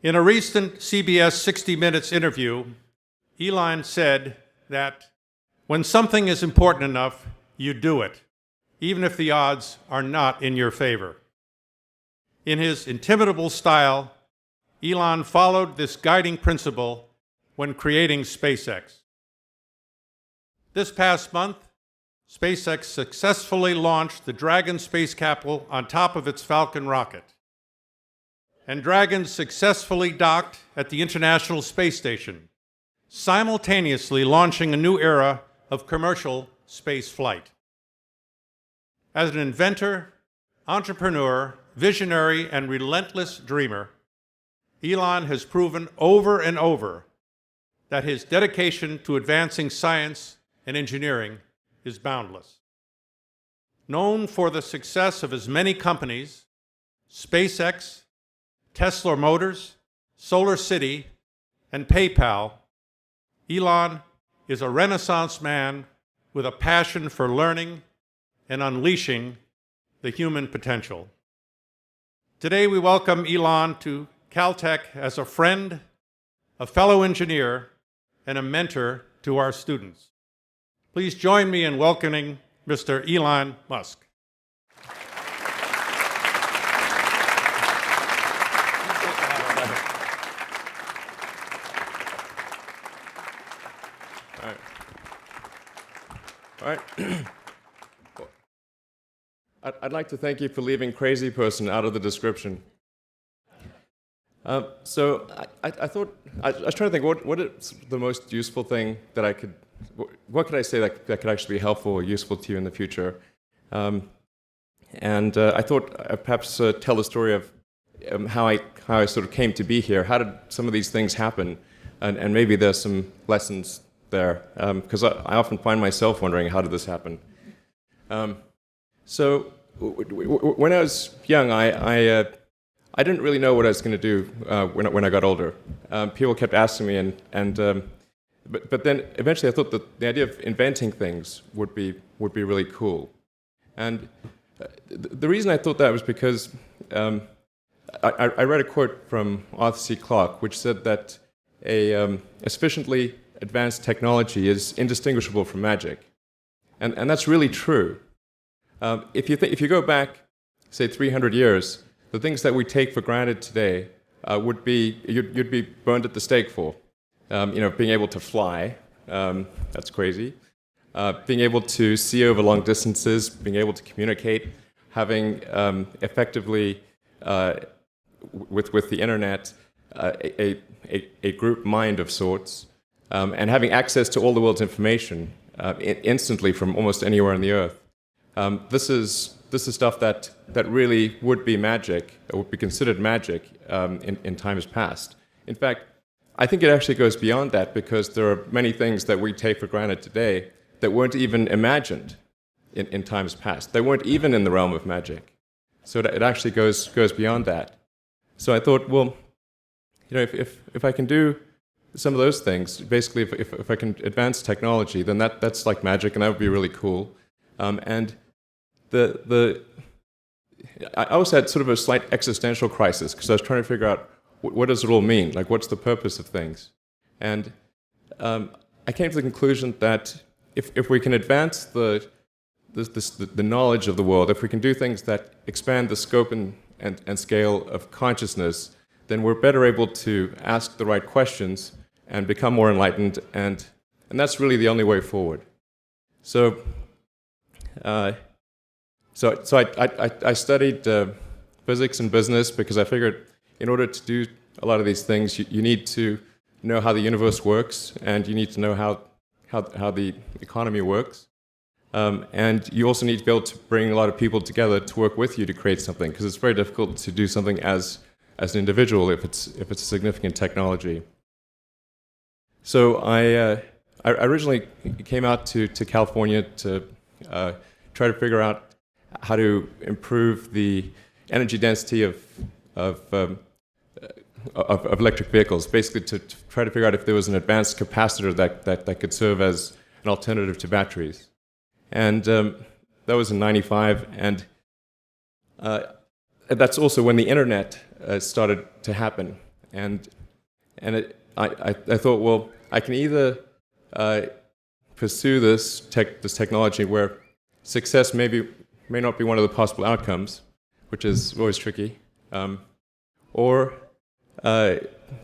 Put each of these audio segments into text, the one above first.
In a recent CBS 60 Minutes interview, Elon said that when something is important enough, you do it, even if the odds are not in your favor. In his intimidable style, Elon followed this guiding principle when creating SpaceX. This past month, SpaceX successfully launched the Dragon space capsule on top of its Falcon rocket. And Dragon successfully docked at the International Space Station, simultaneously launching a new era of commercial space flight. As an inventor, entrepreneur, visionary, and relentless dreamer, Elon has proven over and over that his dedication to advancing science and engineering is boundless. Known for the success of his many companies, SpaceX, Tesla Motors, Solar City, and PayPal, Elon is a Renaissance man with a passion for learning and unleashing the human potential. Today we welcome Elon to Caltech as a friend, a fellow engineer, and a mentor to our students. Please join me in welcoming Mr. Elon Musk. All right. I'd like to thank you for leaving crazy person out of the description. So I thought, I was trying to think, what is the most useful thing that what could I say that could actually be helpful or useful to you in the future? And I thought I'd perhaps tell the story of how I sort of came to be here. How did some of these things happen? And maybe there's some lessons there, because I often find myself wondering, how did this happen? So when I was young, I didn't really know what I was going to do when I got older. People kept asking me, but then eventually I thought that the idea of inventing things would be really cool. And the reason I thought that was because I read a quote from Arthur C. Clarke, which said that a sufficiently advanced technology is indistinguishable from magic, and that's really true. If you go back, say 300 years, the things that we take for granted today would be you'd be burned at the stake for. Being able to fly, that's crazy. Being able to see over long distances, being able to communicate, having effectively with the internet a group mind of sorts, and having access to all the world's information instantly from almost anywhere on the earth. This is stuff that really would be magic, or would be considered magic in times past. In fact, I think it actually goes beyond that, because there are many things that we take for granted today that weren't even imagined in times past. They weren't even in the realm of magic. So it actually goes beyond that. So I thought, well, if I can do some of those things, basically if I can advance technology, then that's like magic, and that would be really cool. And I also had sort of a slight existential crisis, because I was trying to figure out what does it all mean? Like, what's the purpose of things? And I came to the conclusion that if we can advance the knowledge of the world, if we can do things that expand the scope and scale of consciousness, then we're better able to ask the right questions and become more enlightened, and that's really the only way forward. So I studied physics and business, because I figured in order to do a lot of these things, you need to know how the universe works, and you need to know how the economy works. And you also need to be able to bring a lot of people together to work with you to create something, because it's very difficult to do something as an individual if it's a significant technology. So I originally came out to California to try to figure out how to improve the energy density of electric vehicles, basically to try to figure out if there was an advanced capacitor that could serve as an alternative to batteries. And that was in '95, and that's also when the internet started to happen. I thought, well, I can either pursue this technology where success may not be one of the possible outcomes, which is always tricky, or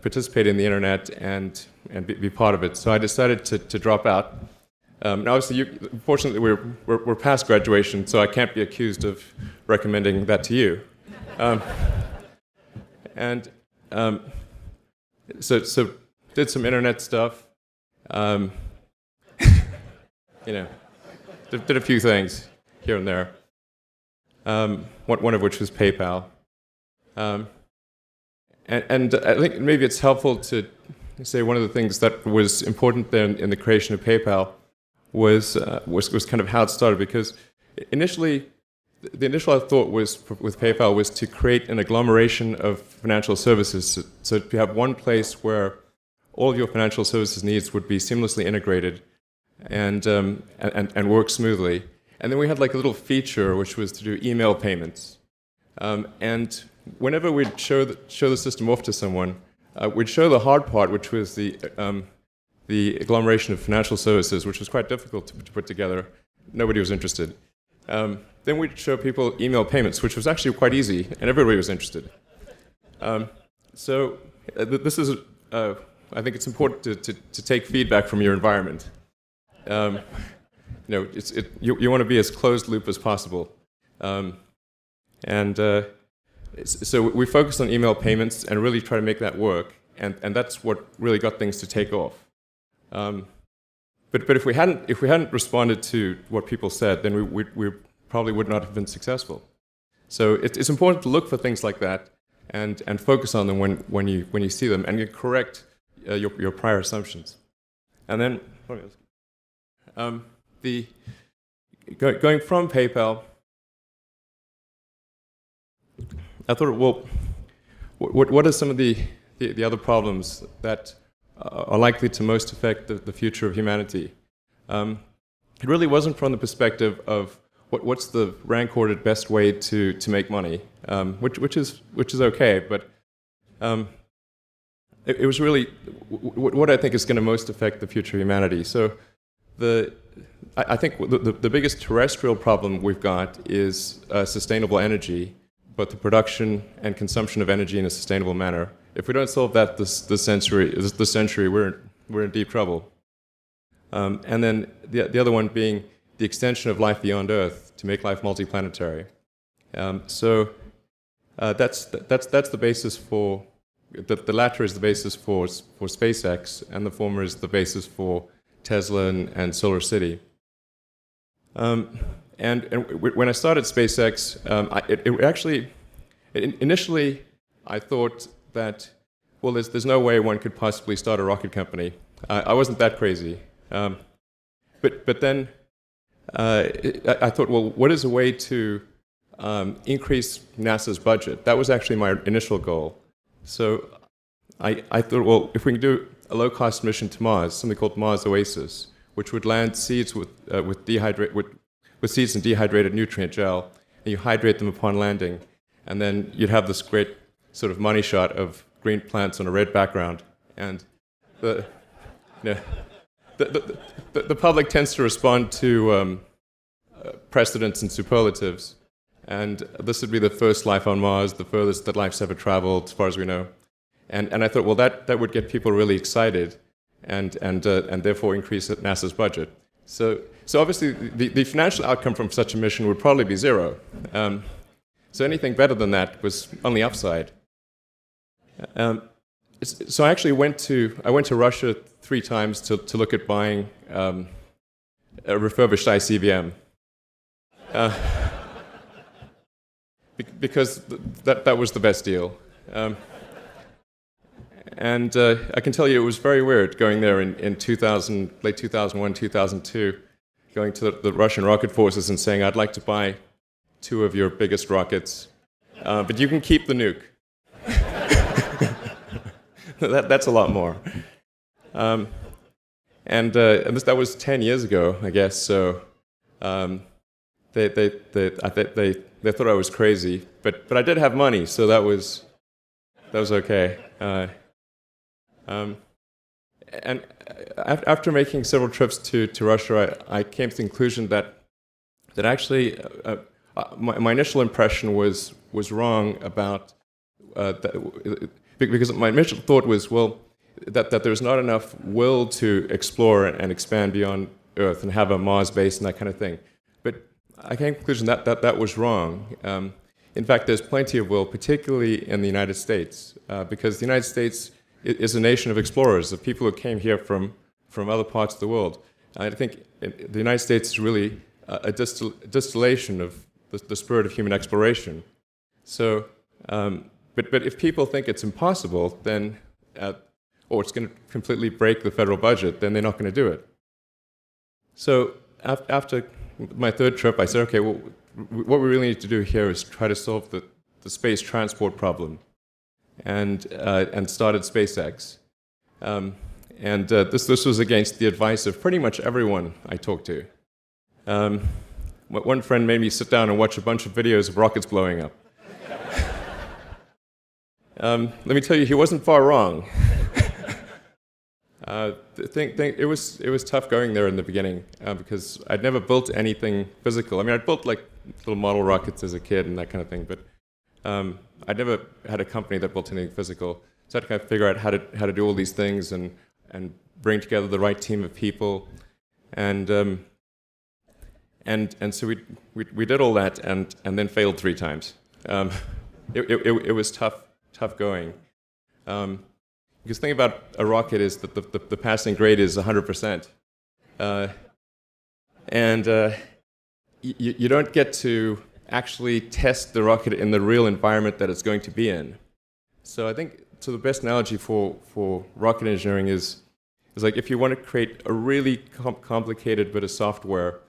participate in the internet and be part of it. So I decided to drop out. And obviously, fortunately, we're past graduation, so I can't be accused of recommending that to you. So did some internet stuff. Did a few things here and there. One of which was PayPal. And I think maybe it's helpful to say one of the things that was important then in the creation of PayPal was kind of how it started, because initially, the initial thought was with PayPal was to create an agglomeration of financial services, so to have one place where all of your financial services needs would be seamlessly integrated and work smoothly. And then we had like a little feature which was to do email payments. And whenever we'd show the system off to someone, we'd show the hard part, which was the agglomeration of financial services, which was quite difficult to put together. Nobody was interested. Then we'd show people email payments, which was actually quite easy, and everybody was interested. This is, I think it's important to take feedback from your environment. You want to be as closed loop as possible. So we focused on email payments and really try to make that work, and that's what really got things to take off. But if we hadn't responded to what people said, then we probably would not have been successful. So it's important to look for things like that and focus on them when you see them, and you correct your prior assumptions. And then going from PayPal, I thought, well, what are some of the other problems that are likely to most affect the future of humanity? It really wasn't from the perspective of what's the rank-ordered best way to make money, which is okay, but it was really what I think is going to most affect the future of humanity. So I think the biggest terrestrial problem we've got is sustainable energy, but the production and consumption of energy in a sustainable manner. If we don't solve that this century, we're in deep trouble. And then the other one being the extension of life beyond Earth to make life multiplanetary. That's the basis for the latter is the basis for SpaceX, and the former is the basis for Tesla and Solar City. And when I started SpaceX, initially I thought that, well, there's no way one could possibly start a rocket company. I wasn't that crazy. But then I thought, well, what is a way to increase NASA's budget? That was actually my initial goal. So I thought, well, if we can do a low-cost mission to Mars, something called Mars Oasis, which would land seeds with seeds and dehydrated nutrient gel, and you hydrate them upon landing, and then you'd have this great sort of money shot of green plants on a red background. And the public tends to respond to precedents and superlatives, and this would be the first life on Mars, the furthest that life's ever traveled, as far as we know. And I thought, well, that would get people really excited, and therefore increase NASA's budget. So obviously, the financial outcome from such a mission would probably be zero. So anything better than that was on the upside. So I actually went to Russia 3 times to look at buying a refurbished ICBM, because that was the best deal. And I can tell you it was very weird going there in late 2001, 2002, going to the Russian rocket forces and saying, I'd like to buy 2 of your biggest rockets, but you can keep the nuke. That's a lot more. And that was 10 years ago, I guess, so they thought I was crazy, but I did have money, so that was okay. Um, and after making several trips to Russia, I came to the conclusion that actually my initial impression was wrong about that, because my initial thought was, well, that there's not enough will to explore and expand beyond Earth and have a Mars base and that kind of thing. But I came to the conclusion that was wrong. In fact, there's plenty of will, particularly in the United States, because the United States is a nation of explorers, of people who came here from other parts of the world. I think the United States is really a distillation of the spirit of human exploration. So, but if people think it's impossible, then, or it's going to completely break the federal budget, then they're not going to do it. So after my third trip, I said, okay, well, what we really need to do here is try to solve the space transport problem, and started SpaceX. This was against the advice of pretty much everyone I talked to. One friend made me sit down and watch a bunch of videos of rockets blowing up. Let me tell you, he wasn't far wrong. It was tough going there in the beginning because I'd never built anything physical. I mean, I'd built like little model rockets as a kid and that kind of thing, but I'd never had a company that built anything physical. So I had to kind of figure out how to do all these things and bring together the right team of people, and so we did all that and then failed 3 times. It was tough going. Because the thing about a rocket is that the passing grade is 100%. You don't get to actually test the rocket in the real environment that it's going to be in. So I think the best analogy for rocket engineering is like if you want to create a really complicated bit of software,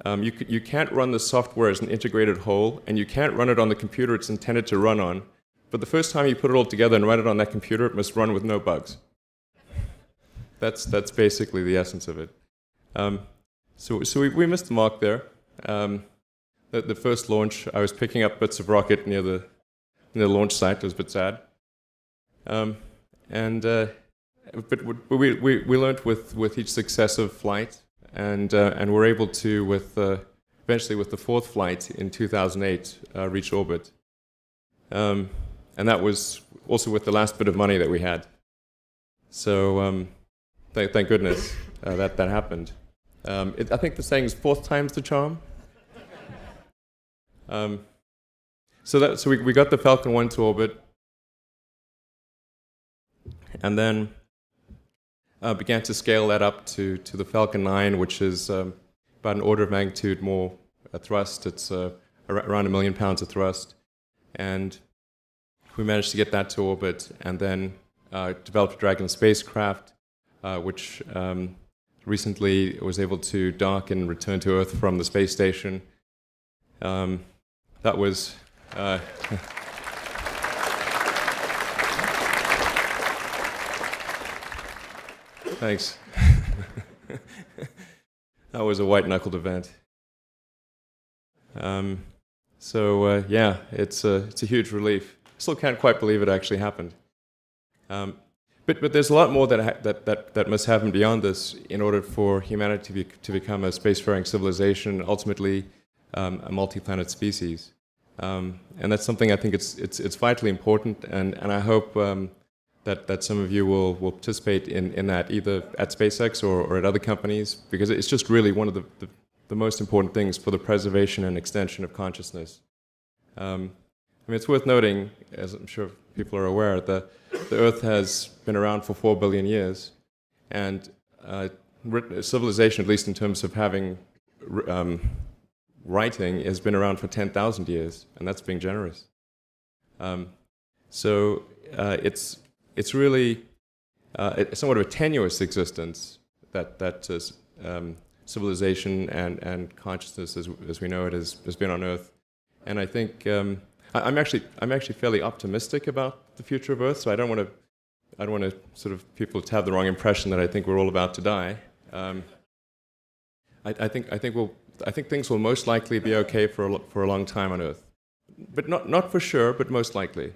you can't run the software as an integrated whole, and you can't run it on the computer it's intended to run on. But the first time you put it all together and run it on that computer, it must run with no bugs. That's basically the essence of it. So we missed the mark there. The first launch, I was picking up bits of rocket near the launch site. It was a bit sad. But we learned with each successive flight, and were able to, eventually with the 4th flight in 2008, reach orbit. And that was also with the last bit of money that we had. So thank goodness that happened. I think the saying is 4th time's the charm. So we got the Falcon 1 to orbit, and then began to scale that up to the Falcon 9, which is about an order of magnitude more thrust. It's around 1 million pounds of thrust. And we managed to get that to orbit, and then developed a Dragon spacecraft, which recently was able to dock and return to Earth from the space station. That was... Thanks. That was a white-knuckled event. Yeah, it's a huge relief. Still can't quite believe it actually happened. But there's a lot more that must happen beyond this in order for humanity to become a spacefaring civilization, ultimately a multi-planet species. And that's something I think it's vitally important, and I hope that some of you will participate in that, either at SpaceX or at other companies, because it's just really one of the most important things for the preservation and extension of consciousness. I mean, it's worth noting, as I'm sure people are aware, the Earth has been around for 4 billion years, and civilization, at least in terms of having writing, has been around for 10,000 years, and that's being generous. So it's really somewhat of a tenuous existence that civilization and consciousness, as we know it, has been on Earth, and I think. I'm actually fairly optimistic about the future of Earth, so I don't want to sort of people to have the wrong impression that I think we're all about to die. I think things will most likely be okay for a long time on Earth, but not for sure, but most likely.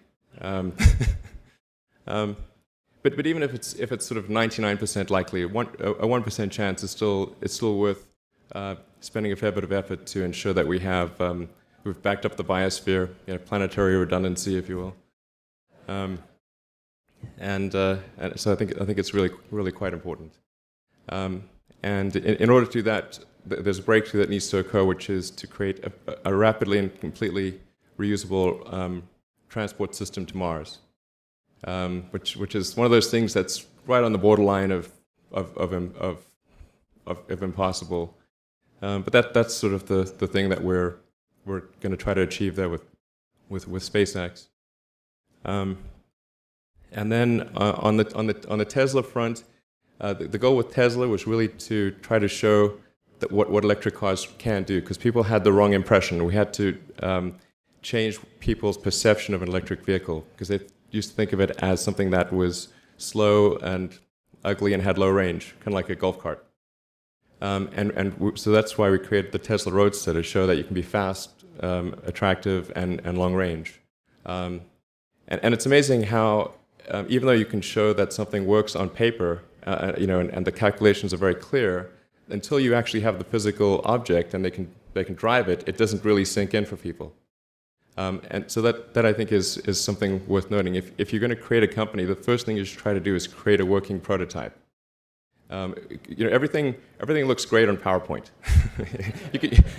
but even if it's sort of 99% likely, a 1% chance is still worth spending a fair bit of effort to ensure that we've backed up the biosphere, planetary redundancy, if you will. And so I think it's really quite important. And in order to do that, there's a breakthrough that needs to occur, which is to create a rapidly and completely reusable transport system to Mars, which is one of those things that's right on the borderline of impossible. But that's sort of the thing that we're going to try to achieve there with SpaceX. And then on the Tesla front, the goal with Tesla was really to try to show that what electric cars can do, because people had the wrong impression. We had to change people's perception of an electric vehicle, because they used to think of it as something that was slow and ugly and had low range, kind of like a golf cart. So that's why we created the Tesla Roadster, to show that you can be fast, attractive, and long range. And it's amazing how, even though you can show that something works on paper, and the calculations are very clear, until you actually have the physical object and they can drive it, it doesn't really sink in for people. And so that I think is something worth noting. If you're going to create a company, the first thing you should try to do is create a working prototype. Everything looks great on PowerPoint.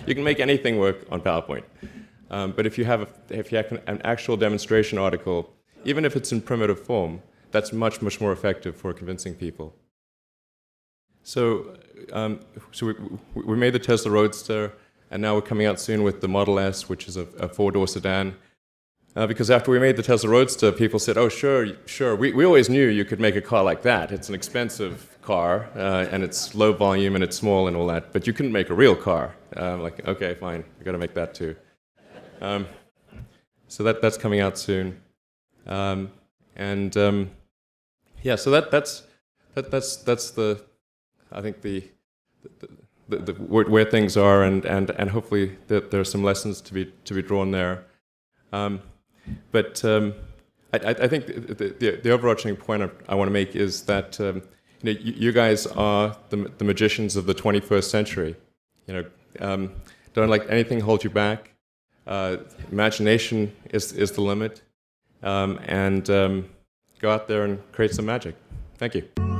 you can make anything work on PowerPoint. But if you have an actual demonstration article, even if it's in primitive form, that's much more effective for convincing people. So we made the Tesla Roadster, and now we're coming out soon with the Model S, which is a four-door sedan. Because after we made the Tesla Roadster, people said, "Oh, sure. We always knew you could make a car like that. It's an expensive car, and it's low volume, and it's small, and all that. But you couldn't make a real car." Like, okay, fine. We got to make that too. So that's coming out soon. Yeah, so that's the I think the where things are, and hopefully that there are some lessons to be drawn there. But I think the overarching point I want to make is that you guys are the magicians of the 21st century. Don't let anything hold you back. Imagination is the limit, and go out there and create some magic. Thank you.